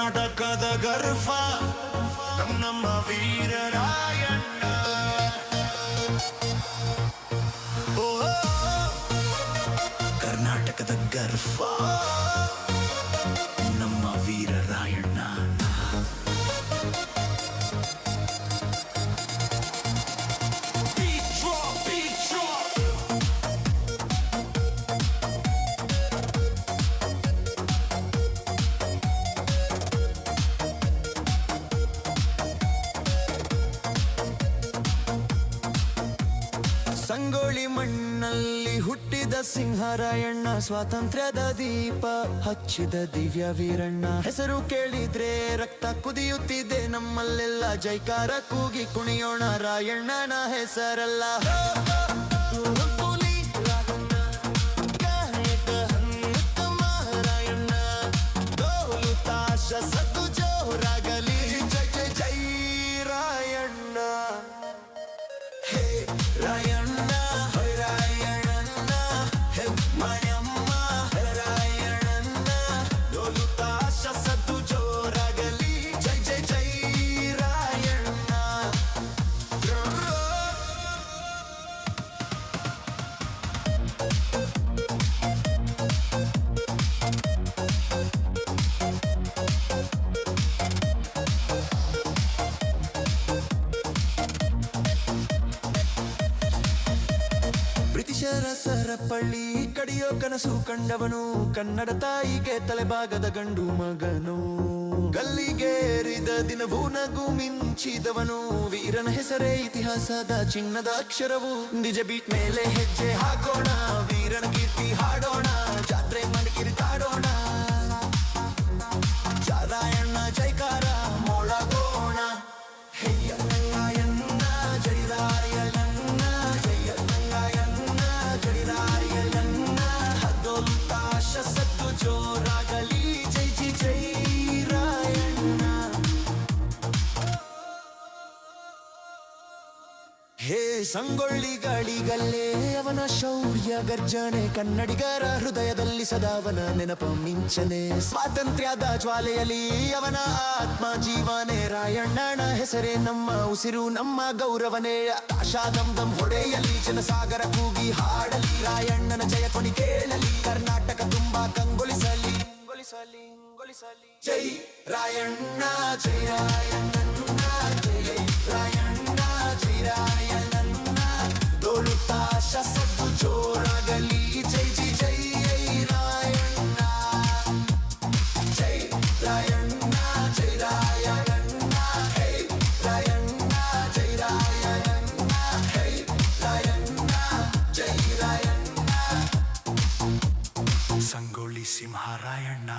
ಕರ್ನಾಟಕದ ಗರ್ವ ನಮ್ಮ ವೀರರಾಯಣ್ಣ. ಓ ಕರ್ನಾಟಕದ ಗರ್ವ ನಮ್ಮ ವೀರರಾಯಣ್ಣ. ಸಂಗೊಳ್ಳಿ ಮಣ್ಣಲ್ಲಿ ಹುಟ್ಟಿದ ಸಿಂಹರಾಯಣ್ಣ, ಸ್ವಾತಂತ್ರ್ಯದ ದೀಪ ಹಚ್ಚಿದ ದಿವ್ಯ ವೀರಣ್ಣ. ಹೆಸರು ಕೇಳಿದ್ರೆ ರಕ್ತ ಕುದಿಯುತ್ತಿದೆ ನಮ್ಮಲ್ಲೆಲ್ಲ, ಜೈಕಾರ ಕೂಗಿ ಕುಣಿಯೋಣ ರಾಯಣ್ಣನ ಹೆಸರಲ್ಲ. ಸದ್ದು ಜೋರಾಗಲಿ, ಜೈ ಜೈ ಜೈ ರಾಯಣ್ಣ. ಹೇ ರಾಯಣ್ಣ ರಾಯಣ್ಣ, ಹೇ ಮಾಯಮ್ಮ ರಾಯಣ್ಣ. ಡೋಲು ತಾಶ ಸದ್ದು ಜೋರಾಗಲಿ, ಜೈ ಜೈ ಜೈ ರಾಯಣ್ಣ. ಬ್ರಿಟಿಷರ ಸರಪಳ್ಳಿ ಕಡಿಯೋ ಕನಸು ಕಂಡವನು, ಕನ್ನಡ ತಾಯಿಗೆ ತಲೆಭಾಗದ ಗಂಡು ಮಗನು. ಗಲ್ಲಿಗೇರಿದ ದಿನವೂ ನಗು ಮಿಂಚಿದವನು, ವೀರನ ಹೆಸರೇ ಇತಿಹಾಸದ ಚಿನ್ನದ ಅಕ್ಷರವು. ನಿಜ ಬೀಟ್ ಮೇಲೆ ಹೆಜ್ಜೆ ಹಾಕೋಣ, ವೀರನ ಕೀರ್ತಿ ಹಾಡೋಣ, ಜಾತ್ರೆ ಮನಕಿರಿ ಕಾಡೋಣ. ರಾಯಣ್ಣ ಜೈಕಾರ ಮೊಳಗೋಣ. ಹೆಯ್ಯ ರಾಯಣ್ಣ ಜೈ ರಾಯಣ್ಣ, ಜಯ ರಾಯಣ್ಣ ಜೈ ರಾಯಣ್ಣ. ಹದೋಲು ತಾಶ ಸದ್ದು ಜೋರಾಗಲಿ, ಜೈ ಜೈ ಜೈ ರಾಯಣ್ಣ. ಹೇ ಸಂಗೊಳ್ಳಿ ಗಾಳಿಗಲ್ಲೇ ಅವನ ಶೌರ್ಯ ಗರ್ಜನೆ, ಕನ್ನಡಿಗರ ಹೃದಯದಲ್ಲಿ ಸದಾವನ ನೆನಪ ಮಿಂಚನೆ. ಸ್ವಾತಂತ್ರ್ಯದ ಜ್ವಾಲೆಯಲ್ಲಿ ಅವನ ಆತ್ಮ ಜೀವನೆ, ರಾಯಣ್ಣನ ಹೆಸರೇ ನಮ್ಮ ಉಸಿರು ನಮ್ಮ ಗೌರವನೇ. ಆಶಾ ದಮ್ ದಮ್ ಹೊಡೆಯಲಿ, ಜನಸಾಗರ ಕೂಗಿ ಹಾಡಲಿ, ರಾಯಣ್ಣನ ಜಯ ಧ್ವನಿ ಕೇಳಲಿ, ಕರ್ನಾಟಕ ತುಂಬಾ ಕಂಗೊಳಿಸಲಿ. ಜೈ ರಾಯಣ್ಣ ಜೈ ರಾಯಣ್ಣ, ಜೈ ರಾಯಣ್ಣ ಜೈ ರಾಯಣ್ಣ. ಡೋಲು ತಾಶ ಸದ್ದು ಜೋರಾಗಲಿ, ಜೈ ಜೈ ಜೈ ರಾಯಣ್ಣ. ಜೈ ರಾಯಣ್ಣ ಜೈ ರಾಯಣ್ಣ, ಹೇ ರಾಯಣ್ಣ ಜೈ ರಾಯಣ್ಣ, ಹೇ ರಾಯಣ್ಣ ಜೈ ರಾಯಣ್ಣ. ಸಂಗೊಳ್ಳಿ ಸಿಂಹರಾಯಣ್ಣ.